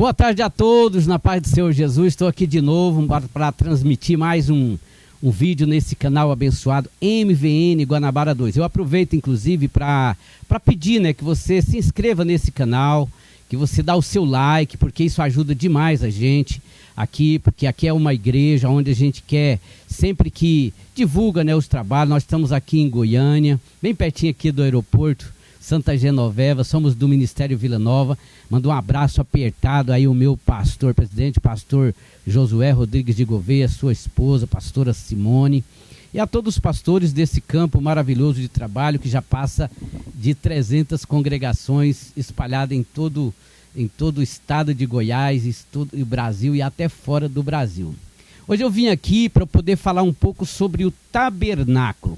Boa tarde a todos, na paz do Senhor Jesus. Estou aqui de novo para transmitir mais um vídeo nesse canal abençoado MVN Guanabara 2. Eu aproveito inclusive para pedir, né, que você se inscreva nesse canal, que você dá o seu like, porque isso ajuda demais a gente aqui, porque aqui é uma igreja onde a gente quer, sempre que divulga, né, os trabalhos. Nós estamos aqui em Goiânia, bem pertinho aqui do aeroporto Santa Genoveva, somos do Ministério Vila Nova. Mando um abraço apertado aí o meu pastor, presidente, pastor Josué Rodrigues de Gouveia, sua esposa, pastora Simone, e a todos os pastores desse campo maravilhoso de trabalho que já passa de 300 congregações espalhadas em todo o estado de Goiás, todo o Brasil e até fora do Brasil. Hoje eu vim aqui para poder falar um pouco sobre o tabernáculo.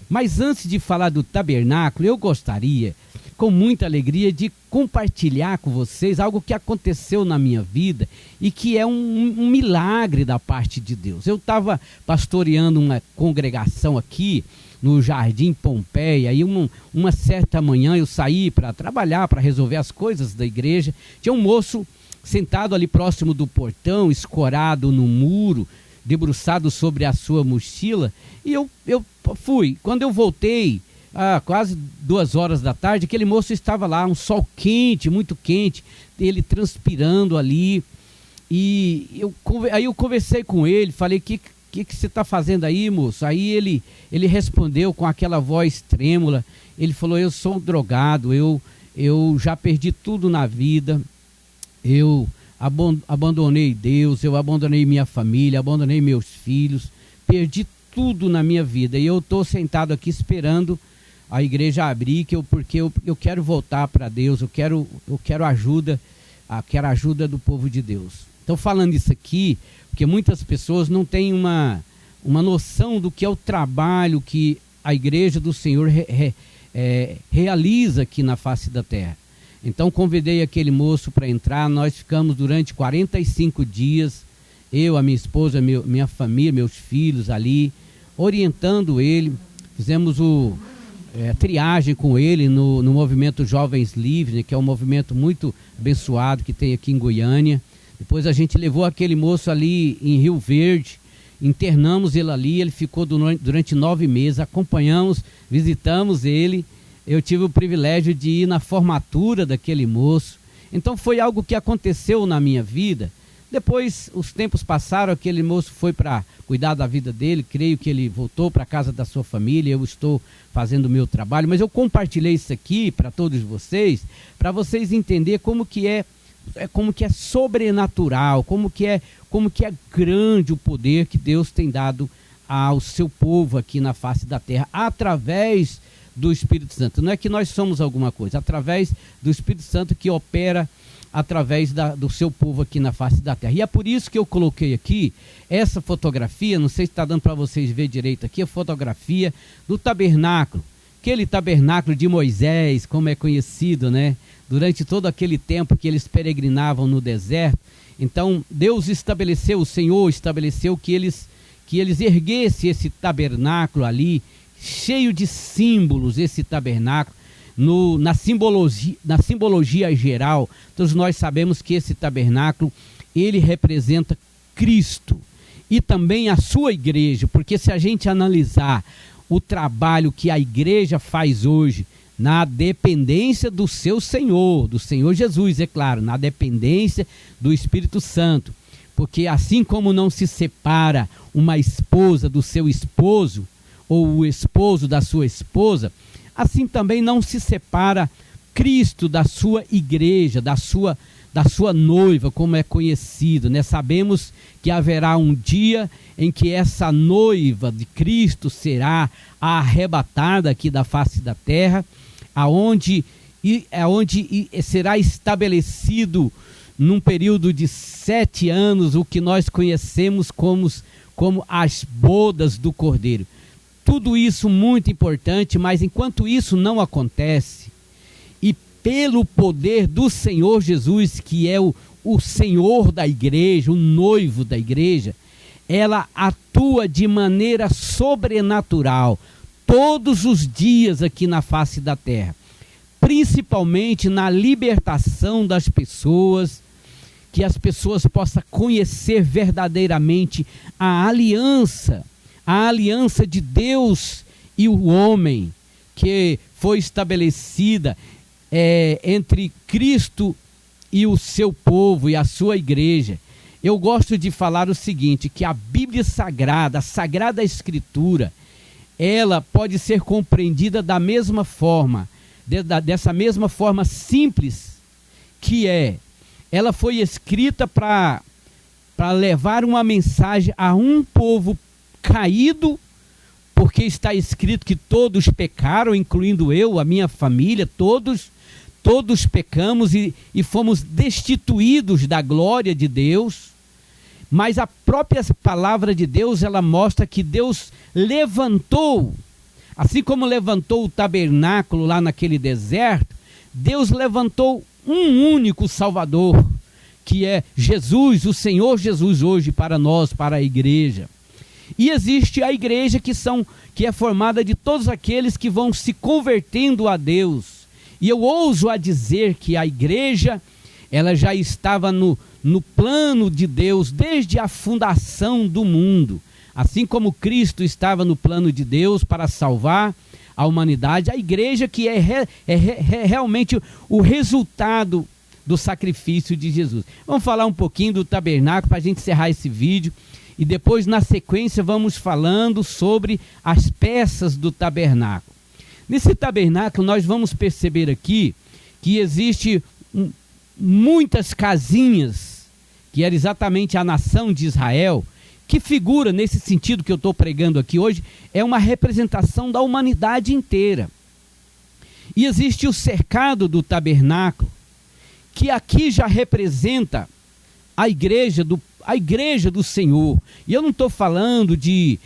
Mas antes de falar do tabernáculo, eu gostaria, com muita alegria, de compartilhar com vocês algo que aconteceu na minha vida e que é um milagre da parte de Deus. Eu estava pastoreando uma congregação aqui no Jardim Pompeia e uma certa manhã eu saí para trabalhar, para resolver as coisas da igreja. Tinha um moço sentado ali próximo do portão, escorado no muro, debruçado sobre a sua mochila, e eu fui. Quando eu voltei, quase 2 horas da tarde, aquele moço estava lá, um sol quente, muito quente, ele transpirando ali, e aí eu conversei com ele, falei, que você está fazendo aí, moço? Aí ele respondeu com aquela voz trêmula, ele falou, eu sou um drogado, eu já perdi tudo na vida, eu abandonei Deus, eu abandonei minha família, abandonei meus filhos, perdi tudo na minha vida e eu estou sentado aqui esperando a igreja abrir, porque eu quero voltar para Deus, eu quero ajuda do povo de Deus. Então, falando isso aqui, porque muitas pessoas não têm uma noção do que é o trabalho que a igreja do Senhor realiza aqui na face da terra. Então convidei aquele moço para entrar, nós ficamos durante 45 dias, eu, a minha esposa, minha família, meus filhos ali, orientando ele, fizemos triagem com ele no movimento Jovens Livres, né, que é um movimento muito abençoado que tem aqui em Goiânia. Depois a gente levou aquele moço ali em Rio Verde, internamos ele ali, ele ficou durante 9 meses, acompanhamos, visitamos ele. Eu tive o privilégio de ir na formatura daquele moço. Então foi algo que aconteceu na minha vida. Depois os tempos passaram, aquele moço foi para cuidar da vida dele, creio que ele voltou para a casa da sua família, eu estou fazendo o meu trabalho, mas eu compartilhei isso aqui para todos vocês, para vocês entenderem como que é sobrenatural, como que é grande o poder que Deus tem dado ao seu povo aqui na face da terra, através do Espírito Santo. Não é que nós somos alguma coisa, através do Espírito Santo que opera através do seu povo aqui na face da terra. E é por isso que eu coloquei aqui essa fotografia, não sei se está dando para vocês ver direito aqui, a fotografia do tabernáculo, aquele tabernáculo de Moisés, como é conhecido, né? Durante todo aquele tempo que eles peregrinavam no deserto. Então Deus estabeleceu, o Senhor estabeleceu que eles erguessem esse tabernáculo ali, cheio de símbolos, esse tabernáculo, na simbologia geral. Todos nós sabemos que esse tabernáculo, ele representa Cristo e também a sua igreja, porque se a gente analisar o trabalho que a igreja faz hoje, na dependência do seu Senhor, do Senhor Jesus, é claro, na dependência do Espírito Santo, porque assim como não se separa uma esposa do seu esposo, ou o esposo da sua esposa, assim também não se separa Cristo da sua igreja, da sua noiva, como é conhecido, né? Sabemos que haverá um dia em que essa noiva de Cristo será arrebatada aqui da face da terra, aonde será estabelecido num período de 7 anos o que nós conhecemos como as bodas do Cordeiro. Tudo isso muito importante, mas enquanto isso não acontece, e pelo poder do Senhor Jesus, que é o Senhor da igreja, o noivo da igreja, ela atua de maneira sobrenatural todos os dias aqui na face da terra, principalmente na libertação das pessoas que as pessoas possam conhecer verdadeiramente a aliança de Deus e o homem, que foi estabelecida entre Cristo e o seu povo e a sua igreja. Eu gosto de falar o seguinte, que a Bíblia Sagrada, a Sagrada Escritura, ela pode ser compreendida da mesma forma, dessa mesma forma simples, que ela foi escrita para levar uma mensagem a um povo caído, porque está escrito que todos pecaram, incluindo eu, a minha família, todos pecamos e fomos destituídos da glória de Deus. Mas a própria palavra de Deus, ela mostra que Deus levantou, assim como levantou o tabernáculo lá naquele deserto, Deus levantou um único Salvador, que é Jesus, o Senhor Jesus hoje para nós, para a igreja. E existe a igreja que é formada de todos aqueles que vão se convertendo a Deus. E eu ouso a dizer que a igreja, ela já estava no plano de Deus desde a fundação do mundo. Assim como Cristo estava no plano de Deus para salvar a humanidade, a igreja que é realmente o resultado do sacrifício de Jesus. Vamos falar um pouquinho do tabernáculo para a gente encerrar esse vídeo. E depois, na sequência, vamos falando sobre as peças do tabernáculo. Nesse tabernáculo, nós vamos perceber aqui que existe muitas casinhas, que era exatamente a nação de Israel, que figura, nesse sentido que eu estou pregando aqui hoje, é uma representação da humanidade inteira. E existe o cercado do tabernáculo, que aqui já representa a igreja do Senhor. E eu não estou falando de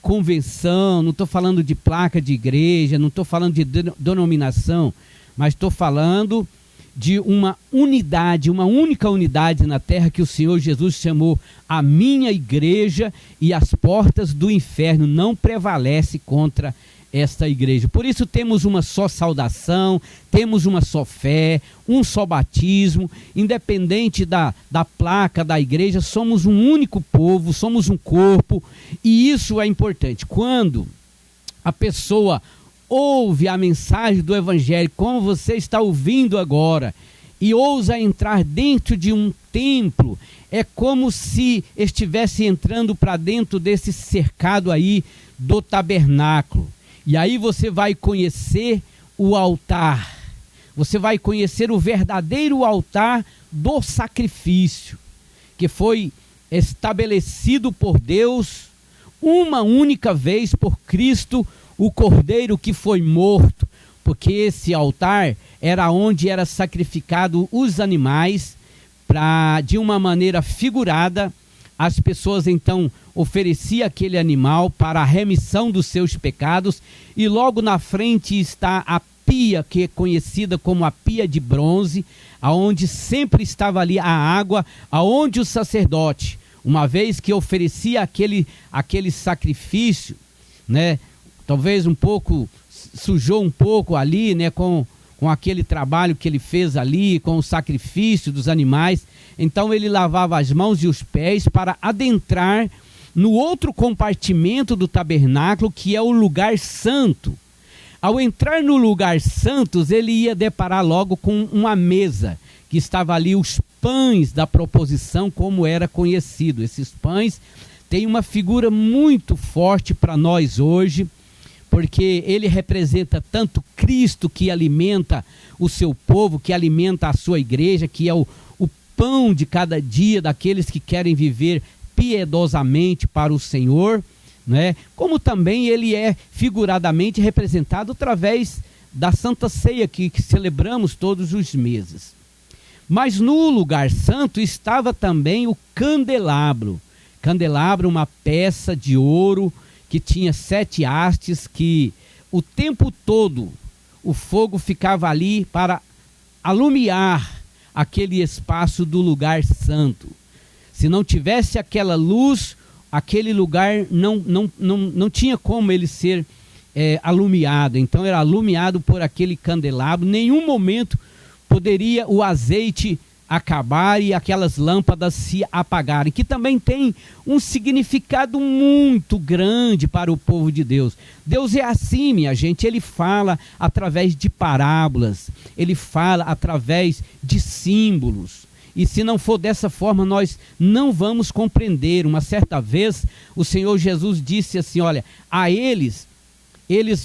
convenção, não estou falando de placa de igreja, não estou falando de denominação, mas estou falando de uma unidade, uma única unidade na terra que o Senhor Jesus chamou a minha igreja, e as portas do inferno não prevalecem contra esta igreja. Por isso temos uma só saudação, temos uma só fé, um só batismo, independente da placa da igreja, somos um único povo, somos um corpo, e isso é importante. Quando a pessoa ouve a mensagem do evangelho, como você está ouvindo agora, e ousa entrar dentro de um templo, é como se estivesse entrando para dentro desse cercado aí do tabernáculo. E aí você vai conhecer o altar, você vai conhecer o verdadeiro altar do sacrifício, que foi estabelecido por Deus uma única vez por Cristo, o Cordeiro que foi morto, porque esse altar era onde era sacrificado os animais, de uma maneira figurada. As pessoas então ofereciam aquele animal para a remissão dos seus pecados, e logo na frente está a pia, que é conhecida como a pia de bronze, aonde sempre estava ali a água, aonde o sacerdote, uma vez que oferecia aquele sacrifício, né, talvez um pouco, sujou um pouco ali, né, com aquele trabalho que ele fez ali, com o sacrifício dos animais, então ele lavava as mãos e os pés para adentrar no outro compartimento do tabernáculo, que é o lugar santo. Ao entrar no lugar santo, ele ia deparar logo com uma mesa, que estava ali os pães da proposição, como era conhecido. Esses pães têm uma figura muito forte para nós hoje, porque ele representa tanto Cristo, que alimenta o seu povo, que alimenta a sua igreja, que é o pão de cada dia daqueles que querem viver piedosamente para o Senhor, né? Como também ele é figuradamente representado através da Santa Ceia que celebramos todos os meses. Mas no lugar santo estava também o candelabro. Candelabro, uma peça de ouro que tinha 7 hastes, que o tempo todo o fogo ficava ali para alumiar aquele espaço do lugar santo. Se não tivesse aquela luz, aquele lugar não tinha como ele ser alumiado. Então era alumiado por aquele candelabro. Nenhum momento poderia o azeite acabarem e aquelas lâmpadas se apagarem, que também tem um significado muito grande para o povo de Deus. Deus é assim, minha gente, ele fala através de parábolas, ele fala através de símbolos. E se não for dessa forma, nós não vamos compreender. Uma certa vez, o Senhor Jesus disse assim, olha, a eles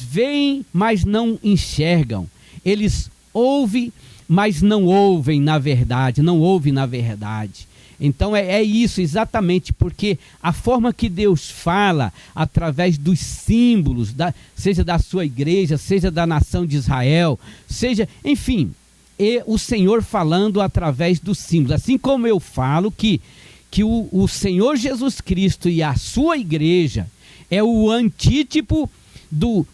veem, mas não enxergam. Eles ouvem, mas não ouvem na verdade, não ouvem na verdade. Então é isso exatamente, porque a forma que Deus fala através dos símbolos, seja da sua igreja, seja da nação de Israel, seja, enfim, e o Senhor falando através dos símbolos. Assim como eu falo que o Senhor Jesus Cristo e a sua igreja é o antítipo do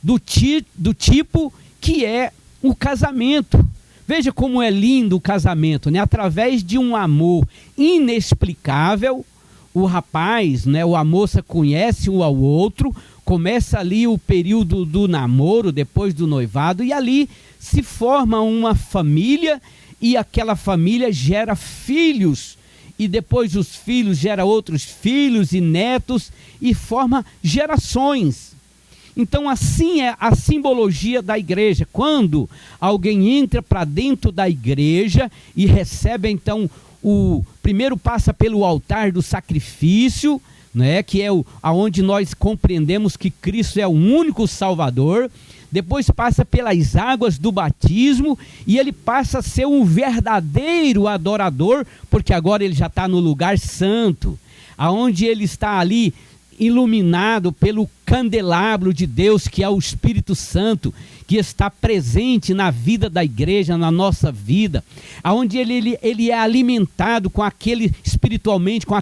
tipo que é o casamento. Veja como é lindo o casamento, né? Através de um amor inexplicável, o rapaz, né, ou a moça conhece um ao outro, começa ali o período do namoro, depois do noivado, e ali se forma uma família, e aquela família gera filhos, e depois os filhos geram outros filhos e netos, e forma gerações. Então assim é a simbologia da igreja. Quando alguém entra para dentro da igreja e recebe então primeiro passa pelo altar do sacrifício, né, que é aonde nós compreendemos que Cristo é o único Salvador. Depois passa pelas águas do batismo e ele passa a ser um verdadeiro adorador, porque agora ele já está no lugar santo, aonde ele está ali iluminado pelo candelabro de Deus, que é o Espírito Santo, que está presente na vida da igreja, na nossa vida, aonde ele é alimentado com aquele, espiritualmente, com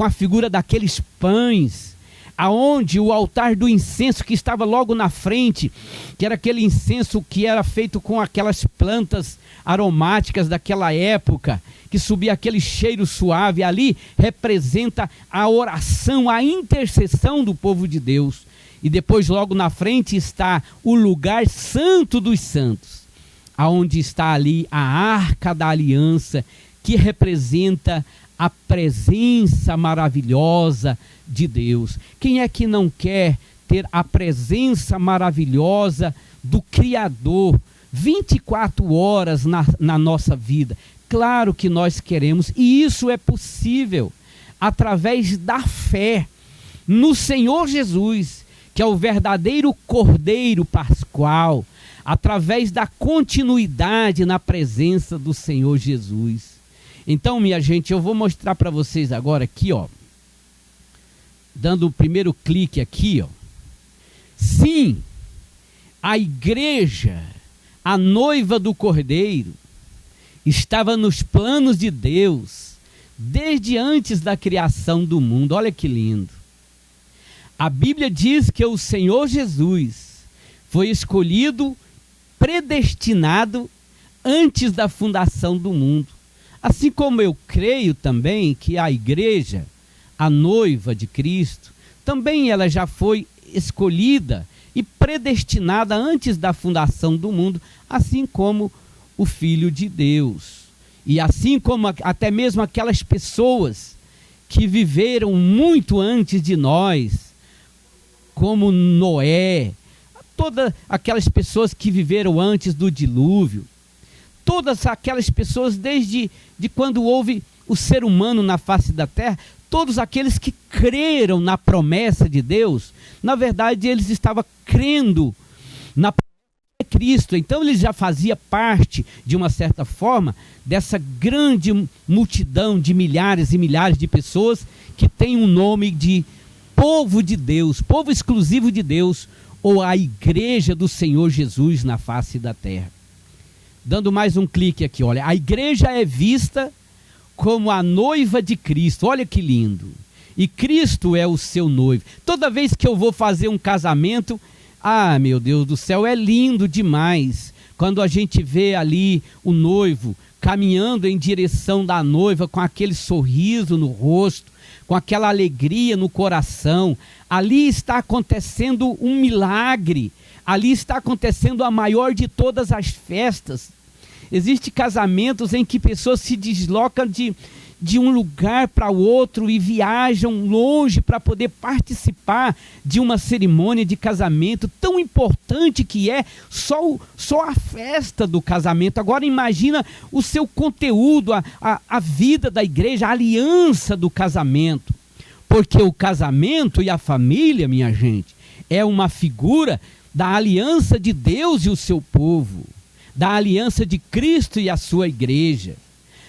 a figura daqueles pães, aonde o altar do incenso que estava logo na frente, que era aquele incenso que era feito com aquelas plantas aromáticas daquela época, que subia aquele cheiro suave, ali representa a oração, a intercessão do povo de Deus. E depois logo na frente está o lugar santo dos santos, aonde está ali a arca da aliança, que representa a presença maravilhosa de Deus. Quem é que não quer ter a presença maravilhosa do Criador 24 horas na nossa vida? Claro que nós queremos, e isso é possível através da fé no Senhor Jesus, que é o verdadeiro Cordeiro Pascual, através da continuidade na presença do Senhor Jesus. Então, minha gente, eu vou mostrar para vocês agora aqui, ó, dando o primeiro clique aqui, ó. Sim, a igreja, a noiva do Cordeiro, estava nos planos de Deus desde antes da criação do mundo. Olha que lindo. A Bíblia diz que o Senhor Jesus foi escolhido, predestinado antes da fundação do mundo. Assim como eu creio também que a igreja, a noiva de Cristo, também ela já foi escolhida e predestinada antes da fundação do mundo, assim como o Filho de Deus. E assim como até mesmo aquelas pessoas que viveram muito antes de nós, como Noé, todas aquelas pessoas que viveram antes do dilúvio, todas aquelas pessoas desde quando houve o ser humano na face da terra, todos aqueles que creram na promessa de Deus, na verdade eles estavam crendo na promessa de Cristo. Então eles já faziam parte, de uma certa forma, dessa grande multidão de milhares e milhares de pessoas que tem um nome de povo de Deus, povo exclusivo de Deus, ou a igreja do Senhor Jesus na face da terra. Dando mais um clique aqui, olha, a igreja é vista como a noiva de Cristo. Olha que lindo. E Cristo é o seu noivo. Toda vez que eu vou fazer um casamento, meu Deus do céu, é lindo demais quando a gente vê ali o noivo caminhando em direção da noiva com aquele sorriso no rosto, com aquela alegria no coração. Ali está acontecendo um milagre, ali está acontecendo a maior de todas as festas, Existem casamentos em que pessoas se deslocam de um lugar para o outro e viajam longe para poder participar de uma cerimônia de casamento tão importante que é só a festa do casamento. Agora imagina o seu conteúdo, a vida da igreja, a aliança do casamento. Porque o casamento e a família, minha gente, é uma figura da aliança de Deus e o seu povo, da aliança de Cristo e a sua igreja.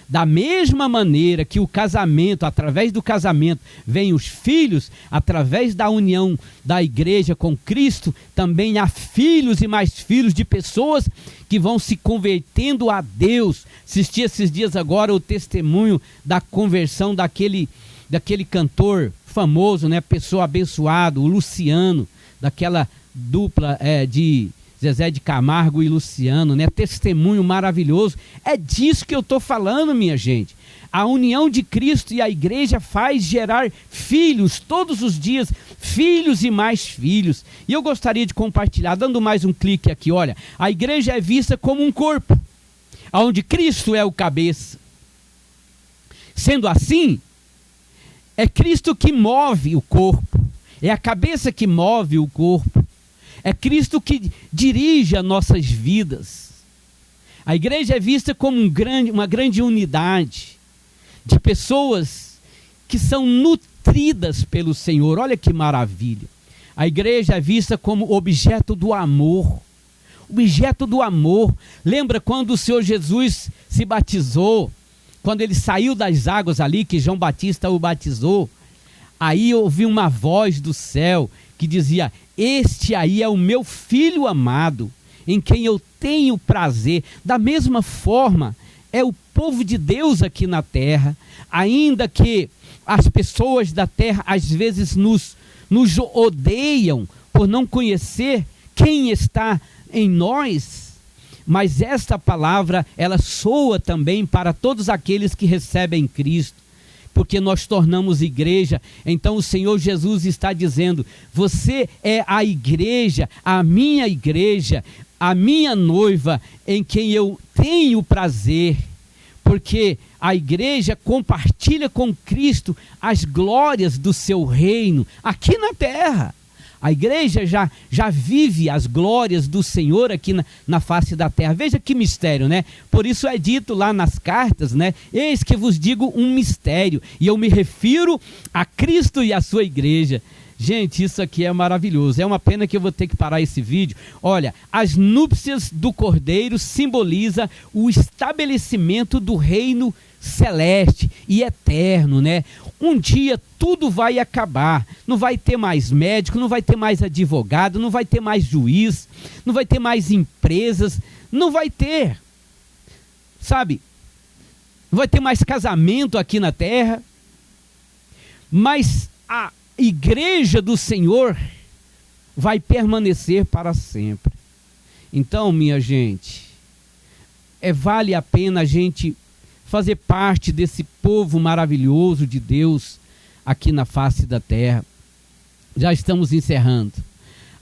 Da mesma maneira que o casamento, através do casamento, vem os filhos, através da união da igreja com Cristo, também há filhos e mais filhos de pessoas que vão se convertendo a Deus. Assisti esses dias agora o testemunho da conversão daquele cantor famoso, né, pessoa abençoada, o Luciano, daquela dupla de Zezé de Camargo e Luciano, né? Testemunho maravilhoso. É disso que eu estou falando, minha gente. A união de Cristo e a igreja faz gerar filhos todos os dias, filhos e mais filhos. E eu gostaria de compartilhar, dando mais um clique aqui, olha, a igreja é vista como um corpo, onde Cristo é o cabeça. Sendo assim, é Cristo que move o corpo, é a cabeça que move o corpo. É Cristo que dirige as nossas vidas. A igreja é vista como uma grande unidade de pessoas que são nutridas pelo Senhor. Olha que maravilha. A igreja é vista como objeto do amor. Objeto do amor. Lembra quando o Senhor Jesus se batizou? Quando ele saiu das águas ali, que João Batista o batizou. Aí ouvi uma voz do céu que dizia: este aí é o meu filho amado, em quem eu tenho prazer. Da mesma forma, é o povo de Deus aqui na terra, ainda que as pessoas da terra às vezes nos odeiam por não conhecer quem está em nós, mas esta palavra, ela soa também para todos aqueles que recebem Cristo, porque nós tornamos igreja. Então o Senhor Jesus está dizendo: você é a igreja, a minha noiva, em quem eu tenho prazer, porque a igreja compartilha com Cristo as glórias do seu reino aqui na terra. A igreja já vive as glórias do Senhor aqui na face da terra. Veja que mistério, né? Por isso é dito lá nas cartas, né? Eis que vos digo um mistério. E eu me refiro a Cristo e a sua igreja. Gente, isso aqui é maravilhoso. É uma pena que eu vou ter que parar esse vídeo. Olha, as núpcias do Cordeiro simboliza o estabelecimento do reino celeste e eterno, né? Um dia tudo vai acabar, não vai ter mais médico, não vai ter mais advogado, não vai ter mais juiz, não vai ter mais empresas, não vai ter, sabe? Não vai ter mais casamento aqui na terra, mas a igreja do Senhor vai permanecer para sempre. Então, minha gente, vale a pena a gente fazer parte desse povo maravilhoso de Deus aqui na face da terra. Já estamos encerrando.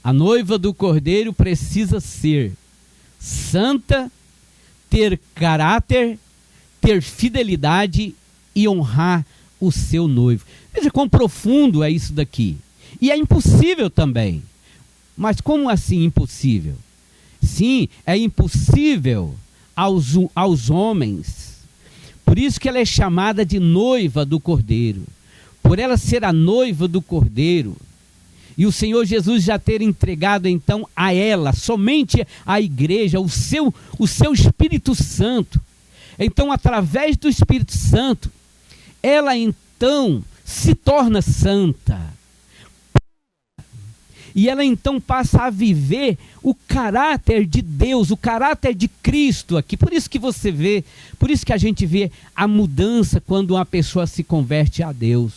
A noiva do Cordeiro precisa ser santa, ter caráter, ter fidelidade e honrar o seu noivo. Veja quão profundo é isso daqui. E é impossível também. Mas como assim impossível? Sim, é impossível aos homens. Por isso que ela é chamada de noiva do Cordeiro. Por ela ser a noiva do Cordeiro. E o Senhor Jesus já ter entregado então a ela, somente a igreja, o seu Espírito Santo. Então, através do Espírito Santo, ela então se torna santa. E ela então passa a viver o caráter de Deus, o caráter de Cristo aqui. Por isso que você vê, por isso que a gente vê a mudança quando uma pessoa se converte a Deus.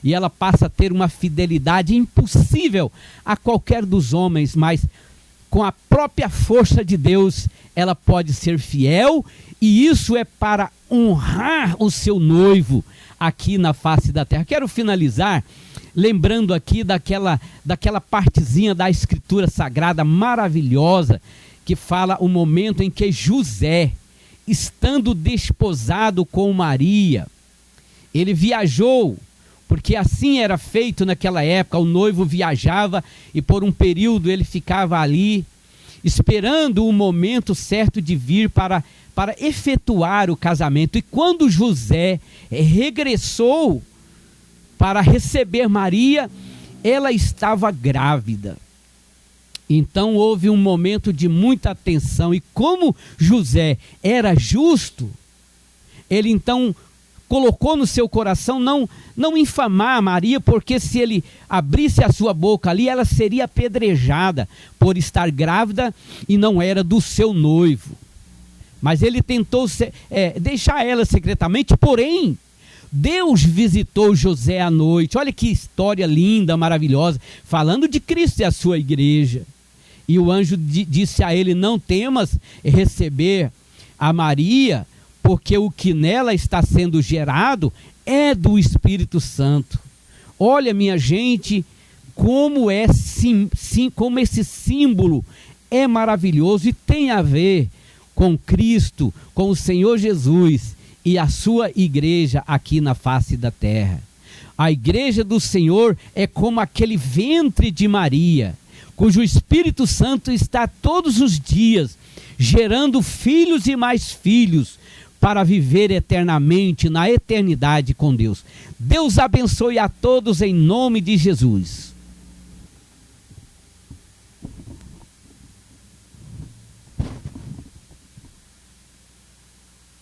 E ela passa a ter uma fidelidade impossível a qualquer dos homens, mas com a própria força de Deus, ela pode ser fiel, e isso é para honrar o seu noivo aqui na face da terra. Quero finalizar lembrando aqui daquela partezinha da Escritura Sagrada maravilhosa, que fala o momento em que José estando desposado com Maria, ele viajou, porque assim era feito naquela época, o noivo viajava e por um período ele ficava ali, esperando o momento certo de vir para efetuar o casamento. E quando José regressou para receber Maria, ela estava grávida. Então houve um momento de muita tensão, e como José era justo, ele então colocou no seu coração não infamar Maria, porque se ele abrisse a sua boca ali, ela seria apedrejada por estar grávida e não era do seu noivo. Mas ele tentou deixar ela secretamente, porém Deus visitou José à noite. Olha que história linda, maravilhosa, falando de Cristo e a sua igreja. E o anjo disse a ele: não temas receber a Maria, porque o que nela está sendo gerado é do Espírito Santo. Olha, minha gente, como como esse símbolo é maravilhoso e tem a ver com Cristo, com o Senhor Jesus e a sua igreja aqui na face da terra. A igreja do Senhor é como aquele ventre de Maria, cujo Espírito Santo está todos os dias gerando filhos e mais filhos para viver eternamente na eternidade com Deus. Deus abençoe a todos em nome de Jesus.